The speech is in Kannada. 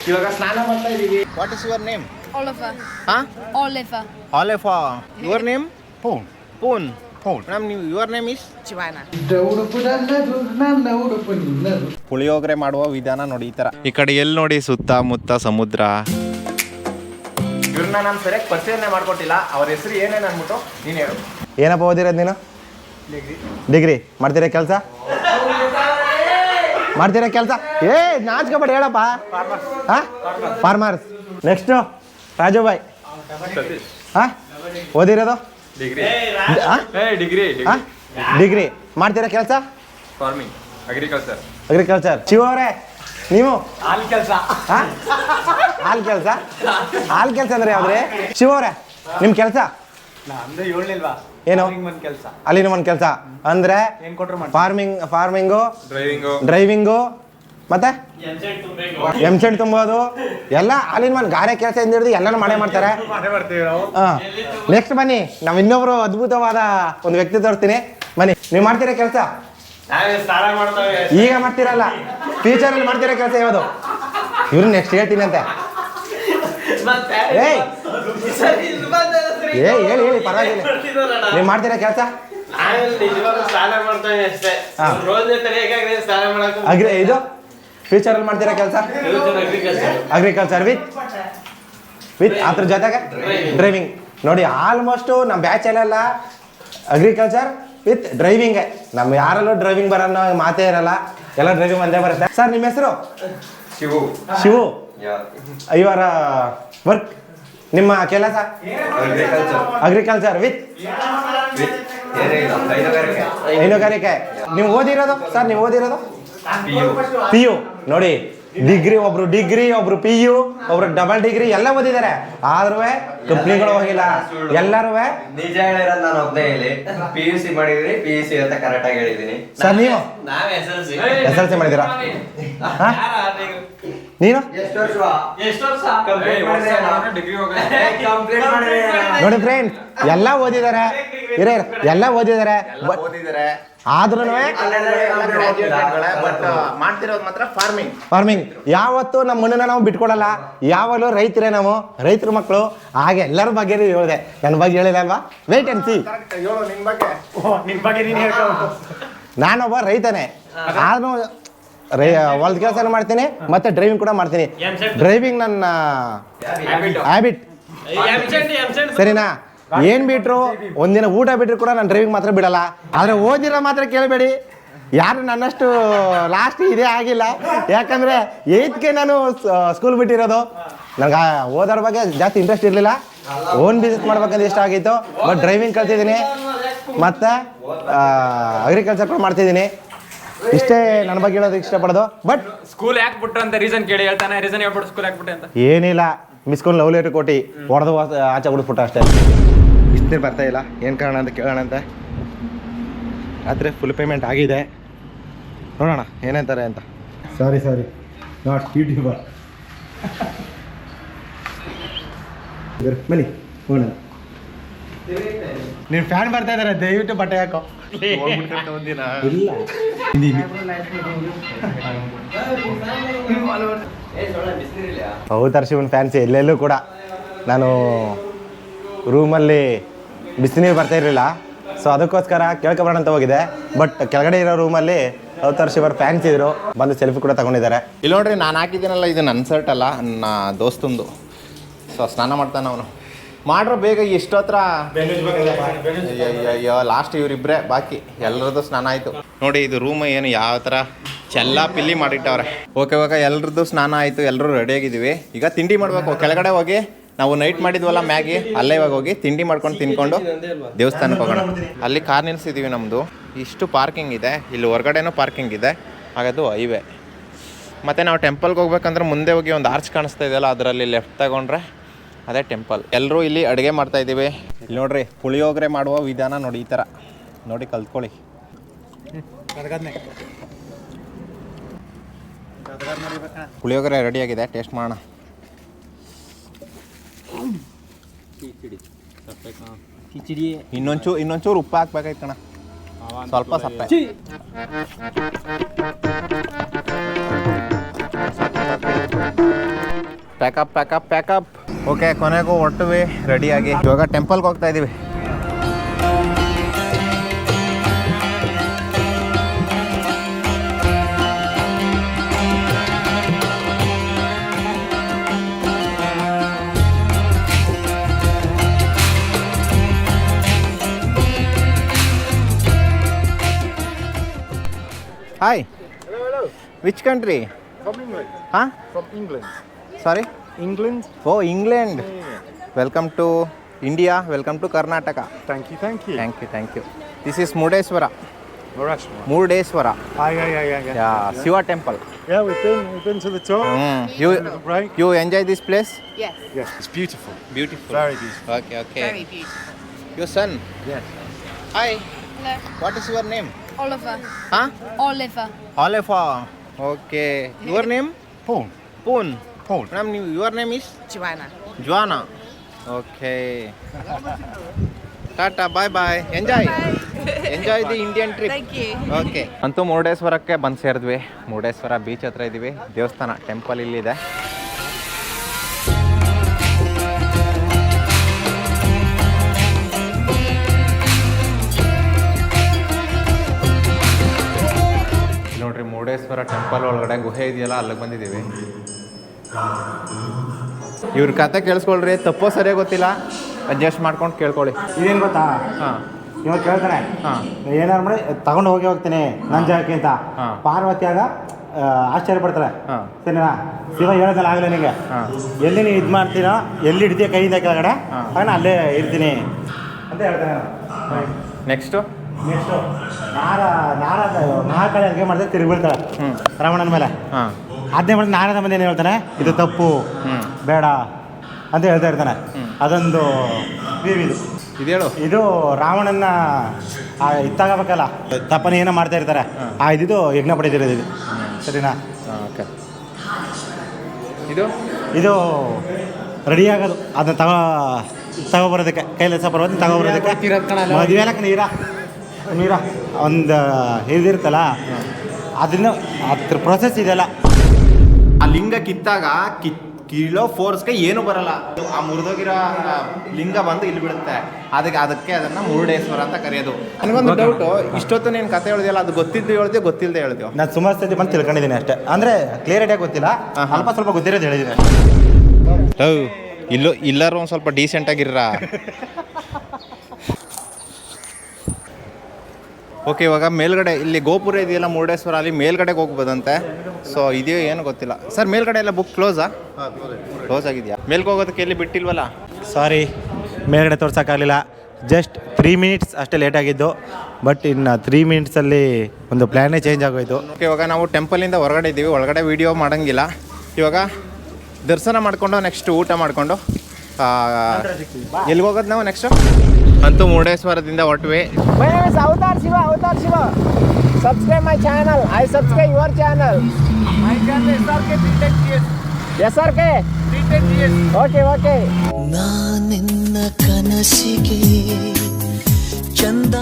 ಇವಾಗ ಸ್ನಾನ ಮಾಡ್ತಾ ಇದೀವಿ. What is your name? Oliver. Huh? Oliver. Oliver. Your name? Poon. Poon. Poon. Madam, your name is? Joanna. Puliyogare ಮಾಡುವ ವಿಧಾನ ನೋಡಿ ಈ ತರ. ಈ ಕಡೆ ಎಲ್ಲಿ ನೋಡಿ ಸುತ್ತಮುತ್ತ ಸಮುದ್ರ. ಇವ್ರನ್ನ ನಾನು ಸರಿಯಾಗಿ ಪರಿಚಯನೆ ಮಾಡ್ಕೊಟ್ಟಿಲ್ಲ. ಅವ್ರ ಹೆಸರು ಏನೇನು ಅಂದ್ಬಿಟ್ಟು ನೀನು ಹೇಳು. ಏನಪ್ಪ ಓದಿರೋದು ನೀನು? ಡಿಗ್ರಿ. ಮಾಡ್ತೀರಾ ಕೆಲಸ? ಮಾಡ್ತೀರಾ ಕೆಲಸ? ನಾಚ್ಕೊಬೇಡಿ ಹೇಳಪ್ಪ. ಹಾಂ, ಫಾರ್ಮರ್ಸ್. ನೆಕ್ಸ್ಟು ರಾಜು ಬಾಯ್. ಹಾಂ, ಓದಿರೋದು? ಡಿಗ್ರಿ. ಮಾಡ್ತೀರಾ ಕೆಲಸ? Farming, agriculture. ಶಿವ ಅವರೇ ನೀವು? ಹಾಲ್ ಕೆಲಸ. ಹಾಲ್ ಕೆಲಸ? ಹಾಲ್ ಕೆಲಸ ಅಂದ್ರೆ ಯಾವ್ದ್ರಿ? ಶಿವ ಅವರೇ ನಿಮ್ಮ ಕೆಲಸ ಏನು? ಅಲ್ಲಿನ ಒಂದು ಕೆಲಸ ಅಂದ್ರೆ ಫಾರ್ಮಿಂಗು, ಡ್ರೈವಿಂಗು, ಮತ್ತೆ ಎಮ್ಸೆಂಟ್ ತುಂಬೋದು ಎಲ್ಲ ಅಲ್ಲಿನ ಮನೆ ಗಾರೆ ಕೆಲಸ ಇಂದ ಹಿಡಿದು ಎಲ್ಲನೂ ಮಾಡ್ತಾರೆ. ನೆಕ್ಸ್ಟ್ ಬನ್ನಿ, ನಾವು ಇನ್ನೊಬ್ರು ಅದ್ಭುತವಾದ ಒಂದು ವ್ಯಕ್ತಿ ತೋರಿಸ್ತೀನಿ. ಬನ್ನಿ, ನೀವು ಮಾಡ್ತೀರಾ ಕೆಲಸ? ಈಗ ಮಾಡ್ತೀರಲ್ಲ, ಫ್ಯೂಚರಲ್ಲಿ ಮಾಡ್ತೀರಾ ಕೆಲಸ ಯಾವುದು? ಇವ್ರು ನೆಕ್ಸ್ಟ್ ಹೇಳ್ತೀನಿ ಅಂತೆ. ಹೇಳಿ ಪರವಾಗಿಲ್ಲ. ನೀವು ಮಾಡ್ತೀರಾ ಕೆಲಸ? ಇದು ಫ್ಯೂಚರಲ್ಲಿ ಮಾಡ್ತೀರಾ ಕೆಲಸ? ಅಗ್ರಿಕಲ್ಚರ್ ವಿತ್ ಅದ್ರ ಜೊತೆಗೆ ಡ್ರೈವಿಂಗ್. ನೋಡಿ, ಆಲ್ಮೋಸ್ಟ್ ನಮ್ಮ ಬ್ಯಾಚಲ್ಲೆಲ್ಲ ಅಗ್ರಿಕಲ್ಚರ್ ವಿತ್ ಡ್ರೈವಿಂಗ್. ನಮ್ಮ ಯಾರಲ್ಲೂ ಡ್ರೈವಿಂಗ್ ಬರೋಣ ಮಾತೇ ಇರಲ್ಲ, ಎಲ್ಲ ಡ್ರೈವಿಂಗ್ ಒಂದೇ ಬರುತ್ತೆ. ಸರ್ ನಿಮ್ಮ ಹೆಸರು? ಶಿವು. ಇವರ ವರ್ಕ್, ನಿಮ್ಮ ಕೆಲಸ? ಅಗ್ರಿಕಲ್ಚರ್ ವಿತ್ ಹೈನುಗಾರಿಕೆ. ನೀವು ಓದಿರೋದು ಸರ್? ನೀವು ಓದಿರೋದು PU. ನೋಡಿ, ಡಿಗ್ರಿ, ಒಬ್ರು ಡಿಗ್ರಿ, ಒಬ್ರು PU, ಒಬ್ರು ಡಬಲ್ ಡಿಗ್ರಿ ಎಲ್ಲ ಓದಿದ್ದಾರೆ. ಆದ್ರೂ ಕಂಪ್ನಿಗಳು ಹೋಗಿಲ್ಲ. ಎಲ್ಲರೂ ನಿಜ ಹೇಳಿರೋದು ನಾನು ಒಬ್ಬನೇ ಹೇಳಿ. PUC ಮಾಡಿದ್ರಿ, PUC ಅಂತ ಕರೆಕ್ಟ್ ಆಗಿ ಹೇಳಿದೀನಿ. ಸರ್ ನೀವು SLC ಮಾಡಿದ್ದೀರಾ? ನೀನು? ನೋಡಿ ಫ್ರೆಂಡ್ಸ್, ಎಲ್ಲ ಓದಿದ್ದಾರೆ, ಎಲ್ಲ ಓದಿದ್ದಾರೆ, ಆದ್ರೂ ಮಾಡ್ತಿರೋದು ಮಾತ್ರ ಫಾರ್ಮಿಂಗ್. ಯಾವತ್ತು ನಮ್ಮ ಮಣ್ಣನ್ನ ನಾವು ಬಿಟ್ಕೊಡಲ್ಲ. ಯಾವಾಗಲೂ ರೈತರೇ, ನಾವು ರೈತರ ಮಕ್ಕಳು. ಹಾಗೆ ಎಲ್ಲರ ಬಗ್ಗೆ ಹೇಳಿದೆ, ನನ್ನ ಬಗ್ಗೆ ಹೇಳಿಲ್ಲ ಅಲ್ವಾ? Wait and see. ನಾನೊಬ್ಬ ರೈತನೇ, ಆದ್ರೂ ಹೊಲ್ದ ಕೆಲಸ ಮಾಡ್ತೀನಿ, ಮತ್ತೆ ಡ್ರೈವಿಂಗ್ ಕೂಡ ಮಾಡ್ತೀನಿ. ಡ್ರೈವಿಂಗ್ ನನ್ನ ಹ್ಯಾಬಿಟ್, ಸರಿನಾ? ಏನ್ ಬಿಟ್ರು, ಒಂದಿನ ಊಟ ಬಿಟ್ರು ಕೂಡ ನಾನು ಡ್ರೈವಿಂಗ್ ಮಾತ್ರ ಬಿಡಲ್ಲ. ಆದ್ರೆ ಓದಿರೋ ಮಾತ್ರ ಕೇಳಬೇಡಿ, ಯಾರು ನನ್ನಷ್ಟು ಲಾಸ್ಟ್ ಇದೇ ಆಗಿಲ್ಲ. ಯಾಕಂದ್ರೆ 8ಕ್ಕೆ ನಾನು ಸ್ಕೂಲ್ ಬಿಟ್ಟಿರೋದು. ನನಗೆ ಓದೋದ್ರ ಬಗ್ಗೆ ಜಾಸ್ತಿ ಇಂಟ್ರೆಸ್ಟ್ ಇರಲಿಲ್ಲ. ಓನ್ ಬಿಸ್ನೆಸ್ ಮಾಡ್ಬೇಕಂತ ಇಷ್ಟ ಆಗಿತ್ತು. ಬಟ್ ಡ್ರೈವಿಂಗ್ ಕಲ್ತಿದ್ದೀನಿ, ಮತ್ತೆ ಅಗ್ರಿಕಲ್ಚರ್ ಕೂಡ ಮಾಡ್ತಿದ್ದೀನಿ. ಇಷ್ಟೇ ನನ್ನ ಬಗ್ಗೆ ಹೇಳೋದಕ್ಕೆ ಇಷ್ಟಪಡೋದು. ಬಟ್ ಸ್ಕೂಲ್ ಯಾಕೆ ಬಿಟ್ರು ಅಂತ ರೀಸನ್ ಕೇಳಿ ಹೇಳ್ತಾನೆ. ರೀಸನ್ ಹೇಳ್ಬಿಟ್ಟು ಸ್ಕೂಲ್ ಯಾಕೆ ಬಿಟ್ಟೆ ಅಂತ ಏನಿಲ್ಲ, ಮಿಸ್ಕೊಂಡು ಲವ್ ಲೆಟರ್ ಕೊಟ್ಟು ಹೊಡೆದು ಆಚೆ ಬಿಡ್ಬಿಟ್ಟು ಅಷ್ಟೇ. ಇಷ್ಟೇ ಬರ್ತಾ ಇಲ್ಲ, ಏನು ಕಾರಣ ಅಂತ ಕೇಳೋಣ ಅಂತ. ರಾತ್ರಿ ಫುಲ್ ಪೇಮೆಂಟ್ ಆಗಿದೆ, ನೋಡೋಣ ಏನಂತಾರೆ ಅಂತ. Sorry not YouTuber. ಬನ್ನಿ ಹೋಗೋಣ. ನೀನು ಫ್ಯಾನ್ ಬರ್ತಾ ಇದ್ದಾರೆ, ದಯವಿಟ್ಟು ಬಟ್ಟೆ ಹಾಕೋ. ಇಲ್ಲ ಹೌದು, ಶಿವನ್ ಫ್ಯಾನ್ಸಿ ಎಲ್ಲೆಲ್ಲೂ ಕೂಡ. ನಾನು ರೂಮಲ್ಲಿ ಬಿಸಿನೀರು ಬರ್ತಾ ಇರಲಿಲ್ಲ, ಸೊ ಅದಕ್ಕೋಸ್ಕರ ಕೇಳ್ಕೊಬರೋಣ ಅಂತ ಹೋಗಿದೆ. ಬಟ್ ಕೆಳಗಡೆ ಇರೋ ರೂಮಲ್ಲಿ ಅವತಾರ್ ಶಿವರ್ ಫ್ಯಾನ್ಸ್ ಇದ್ರು, ಬಂದು ಸೆಲ್ಫಿ ಕೂಡ ತಗೊಂಡಿದ್ದಾರೆ. ಇಲ್ಲಿ ನೋಡ್ರಿ, ನಾನು ಹಾಕಿದ್ದೀನಲ್ಲ, ಇದು ನನ್ನ ಶರ್ಟ್ ಅಲ್ಲ, ನನ್ನ ದೋಸ್ತಂದು. ಸೊ ಸ್ನಾನ ಮಾಡ್ತಾನೆ ಅವನು. ಮಾಡ್ರೋ ಬೇಗ, ಇಷ್ಟೊತ್ತರ ಅಯ್ಯೋ ಲಾಸ್ಟ್ ಇವರಿಬ್ಬರೇ ಬಾಕಿ, ಎಲ್ಲರದ್ದು ಸ್ನಾನ ಆಯಿತು. ನೋಡಿ, ಇದು ರೂಮ್ ಏನು ಯಾವ ಥರ ಚೆಲ್ಲ ಪಿಲ್ಲಿ ಮಾಡಿಟ್ಟವ್ರೆ. ಓಕೆ, ಎಲ್ಲರದ್ದು ಸ್ನಾನ ಆಯಿತು, ಎಲ್ಲರೂ ರೆಡಿಯಾಗಿದ್ದೀವಿ. ಈಗ ತಿಂಡಿ ಮಾಡಬೇಕು. ಕೆಳಗಡೆ ಹೋಗಿ ನಾವು ನೈಟ್ ಮಾಡಿದ್ವಲ್ಲ ಮ್ಯಾಗಿ, ಅಲ್ಲೇ ಇವಾಗ ಹೋಗಿ ತಿಂಡಿ ಮಾಡ್ಕೊಂಡು ತಿನ್ಕೊಂಡು ದೇವಸ್ಥಾನಕ್ಕೆ ಹೋಗೋಣ. ಅಲ್ಲಿ ಕಾರ್ ನಿಲ್ಸಿದ್ದೀವಿ ನಮ್ಮದು. ಇಷ್ಟು ಪಾರ್ಕಿಂಗ್ ಇದೆ, ಇಲ್ಲಿ ಹೊರಗಡೆನೂ ಪಾರ್ಕಿಂಗ್ ಇದೆ. ಹಾಗದು ಹೈವೇ. ಮತ್ತು ನಾವು ಟೆಂಪಲ್ಗೆ ಹೋಗ್ಬೇಕಂದ್ರೆ ಮುಂದೆ ಹೋಗಿ ಒಂದು ಆರ್ಚ್ ಕಾಣಿಸ್ತಾ ಇದೆಯಲ್ಲ, ಅದರಲ್ಲಿ ಲೆಫ್ಟ್ ತಗೊಂಡ್ರೆ ಅದೇ ಟೆಂಪಲ್. ಎಲ್ಲರೂ ಇಲ್ಲಿ ಅಡುಗೆ ಮಾಡ್ತಾಯಿದ್ದೀವಿ. ಇಲ್ಲಿ ನೋಡ್ರಿ, ಪುಳಿಯೋಗರೆ ಮಾಡುವ ವಿಧಾನ ನೋಡಿ, ಈ ಥರ ನೋಡಿ ಕಲ್ತ್ಕೊಳ್ಳಿ. ಪುಳಿಯೋಗರೆ ರೆಡಿಯಾಗಿದೆ, ಟೇಸ್ಟ್ ಮಾಡೋಣ. ಇನ್ನೊಂಚೂರು ಉಪ್ಪು ಹಾಕ್ಬೇಕಾಯ್ತು ಕಣ, ಸ್ವಲ್ಪ ಸಪ್ಪೆ. Pack up pack up pack up. ಓಕೆ, ಕೊನೆಗೂ ಹೊರಟುವಿ ರೆಡಿಯಾಗಿ. ಇವಾಗ ಟೆಂಪಲ್ಗೆ ಹೋಗ್ತಾ ಇದ್ದೀವಿ. ಹಾಯ್. Which country? ಹಾಂ, From England. Sorry. England? Oh, England. Welcome to India, welcome to Karnataka. Thank you, thank you. Thank you. This is Murudeshwara. Murashima. Murudeshwara. Yeah. Shiva temple. Yeah, we've been to the top. Right? You enjoy this place? Yes, Yes, it's beautiful. Beautiful. Very beautiful. Okay. very beautiful. Your son? Yes. Hi. Hello, What is your name? Oliver. Huh? Oliver. Oliver. Okay. Your name? Paul. Poon. Paul. Madam, your name is? Joanna. Joanna. Okay. Tata, bye bye. Enjoy. Enjoy the Indian trip. Thank you. Okay, ಅಂತೂ ಮುರುಡೇಶ್ವರಕ್ಕೆ ಬಂದು ಸೇರಿದ್ವಿ. ಮುರುಡೇಶ್ವರ ಬೀಚ್ ಹತ್ರ ಇದ್ದೀವಿ. ದೇವಸ್ಥಾನ ಟೆಂಪಲ್ ಇಲ್ಲಿದೆ. ನೋಡ್ರಿ, ಮುರುಡೇಶ್ವರ ಟೆಂಪಲ್ ಒಳಗಡೆ ಗುಹೆ ಇದೆಯಲ್ಲ, ಅಲ್ಲಿಗೆ ಬಂದಿದ್ದೀವಿ. ಇವ್ರ ಕತೆ ಕೇಳಿಸ್ಕೊಳ್ರಿ, ತಪ್ಪೋ ಸರಿಯಾಗಿ ಗೊತ್ತಿಲ್ಲ, ಅಡ್ಜಸ್ಟ್ ಮಾಡ್ಕೊಂಡು ಕೇಳ್ಕೊಳ್ಳಿ. ಇದೇನು ಗೊತ್ತಾ, ಹಾಂ ಇವಾಗ ಕೇಳ್ತಾನೆ ಹಾಂ ಏನಾರು ಮಾಡಿ ತಗೊಂಡು ಹೋಗ್ತೀನಿ ನನ್ನ ಜಾಗಕ್ಕೆ ಅಂತ. ಹಾ. ಪಾರ್ವತಿ ಆಗ ಆಶ್ಚರ್ಯ ಪಡ್ತಾಳೆ. ಹಾ. ಸರಿನಾ? ಶಿವ ಹೇಳ್ದಲ್ಲ ಆಗಲೇ ನಿನಗೆ, ಹಾ. ಎಲ್ಲಿ ನೀನು ಇದು ಮಾಡ್ತೀನೋ, ಎಲ್ಲಿ ಹಿಡ್ತೀಯ ಕೈಯಿಂದ ಕೆಳಗಡೆ, ಹಾ. ಆಗ ನಾನು ಅಲ್ಲೇ ಇರ್ತೀನಿ ಅಂತ ಹೇಳ್ತಾನೆ. ನೆಕ್ಸ್ಟು ನೆಕ್ಸ್ಟು ಮಹಾಕಾಳಿ ಅಡುಗೆ ಮಾಡಿದ್ರೆ ತಿರುಗಿ ಬೀಳ್ತಾಳೆ ಹ್ಞೂ ರಾವಣನ ಮೇಲೆ. ಹಾಂ ಅದನ್ನೇ ಮಾಡಿದ್ರೆ ನಾರದ ಮಂದಿ ಏನು ಹೇಳ್ತಾನೆ, ಇದು ತಪ್ಪು, ಬೇಡ ಅಂತ ಹೇಳ್ತಾ ಇರ್ತಾನೆ. ಅದೊಂದು ಇದು ಇದೇಳು. ಇದು ರಾವಣನ ಇತ್ತಾಗಬೇಕಲ್ಲ, ತಪ್ಪನೆ ಏನೋ ಮಾಡ್ತಾ ಇರ್ತಾರೆ, ಆ ಇದಿದು ಯಜ್ಞ ಪಡೆದಿರೋದು ಇದು. ಸರಿನಾ? ಓಕೆ. ಇದು ಇದು ರೆಡಿ ಆಗೋದು, ಅದನ್ನ ತಗೊಬರೋದಕ್ಕೆ, ಕೈಲಾಸ ಪರ್ವತ ತಗೊಬರೋದಕ್ಕೆ ಮದುವೆಲಕ್ಕೆ ನೀರ ಒಂದು ಇದಿರುತ್ತಲ್ಲ, ಅದನ್ನ ಅದ್ರ ಪ್ರೊಸೆಸ್ ಇದೆಲ್ಲ. ಆ ಲಿಂಗ ಕಿತ್ತಾಗ ಕೀಳೋ ಫೋರ್ಸ್ಗೆ ಏನು ಬರಲ್ಲ, ಆ ಮುರಿದೋಗಿರೋ ಲಿಂಗ ಬಂದು ಇಲ್ಲಿ ಬೀಳುತ್ತೆ. ಅದಕ್ಕೆ ಅದನ್ನ ಮುರುಡೇಶ್ವರ ಅಂತ ಕರೆಯೋದು. ನನಗೊಂದು ಡೌಟು, ಇಷ್ಟೊತ್ತು ನೀನು ಕತೆ ಹೇಳಿದೆಯಲ್ಲ, ಅದು ಗೊತ್ತಿದ್ದು ಹೇಳ್ದೇವು ಗೊತ್ತಿಲ್ಲದೆ ಹೇಳ್ದೇವು? ನಾನು ಸುಮಾರು ಸತಿ ಬಂದು ತಿಳ್ಕೊಂಡಿದ್ದೀನಿ ಅಷ್ಟೇ, ಅಂದರೆ ಕ್ಲಿಯರಿಟಿಯಾಗಿ ಗೊತ್ತಿಲ್ಲ, ಅಲ್ಪ ಸ್ವಲ್ಪ ಗೊತ್ತಿರೋದು ಹೇಳಿದ್ದೀನಿ. ಇಲ್ಲರೂ ಒಂದು ಸ್ವಲ್ಪ ಡೀಸೆಂಟಾಗಿರ್ರ. ಓಕೆ, ಇವಾಗ ಮೇಲ್ಗಡೆ ಇಲ್ಲಿ ಗೋಪುರ ಇದೆಯಲ್ಲ ಮುರುಡೇಶ್ವರ, ಅಲ್ಲಿ ಮೇಲ್ಗಡೆಗೆ ಹೋಗ್ಬೋದಂತೆ. ಸೊ ಇದೆಯೋ ಏನು ಗೊತ್ತಿಲ್ಲ. ಸರ್, ಮೇಲ್ಗಡೆ ಎಲ್ಲ ಬುಕ್ ಕ್ಲೋಸಾ? ಕ್ಲೋಸ್ ಆಗಿದೆಯಾ? ಮೇಲ್ಗೆ ಹೋಗೋದಕ್ಕೆ ಎಲ್ಲಿ ಬಿಟ್ಟಿಲ್ವಲ್ಲ? ಸಾರಿ, ಮೇಲ್ಗಡೆ ತೋರ್ಸೋಕ್ಕಾಗಲಿಲ್ಲ. ಜಸ್ಟ್ 3 ಮಿನಿಟ್ಸ್ ಅಷ್ಟೇ ಲೇಟಾಗಿದ್ದು, ಬಟ್ ಇನ್ನು 3 ಮಿನಿಟ್ಸಲ್ಲಿ ಒಂದು ಪ್ಲ್ಯಾನೇ ಚೇಂಜ್ ಆಗೋಯ್ತು. ಓಕೆ, ಇವಾಗ ನಾವು ಟೆಂಪಲಿಂದ ಹೊರಗಡೆ ಇದ್ದೀವಿ. ಒಳಗಡೆ ವೀಡಿಯೋ ಮಾಡೋಂಗಿಲ್ಲ. ಇವಾಗ ದರ್ಶನ ಮಾಡಿಕೊಂಡು ನೆಕ್ಸ್ಟ್ ಊಟ ಮಾಡಿಕೊಂಡು ಎಲ್ಲಿಗೆ ಹೋಗೋದು ನಾವು ನೆಕ್ಸ್ಟು? ಅಂತೂ ಮುರುಡೇಶ್ವರದಿಂದ ಹೊರಟ್ವಿ. Avatar Shiva. Subscribe my channel. I subscribe your channel. My channel SRK P10GS. SRK. P10GS. Okay. ನಾನಿನ್ನ ಕನಸಿಗೆ ಚಂದ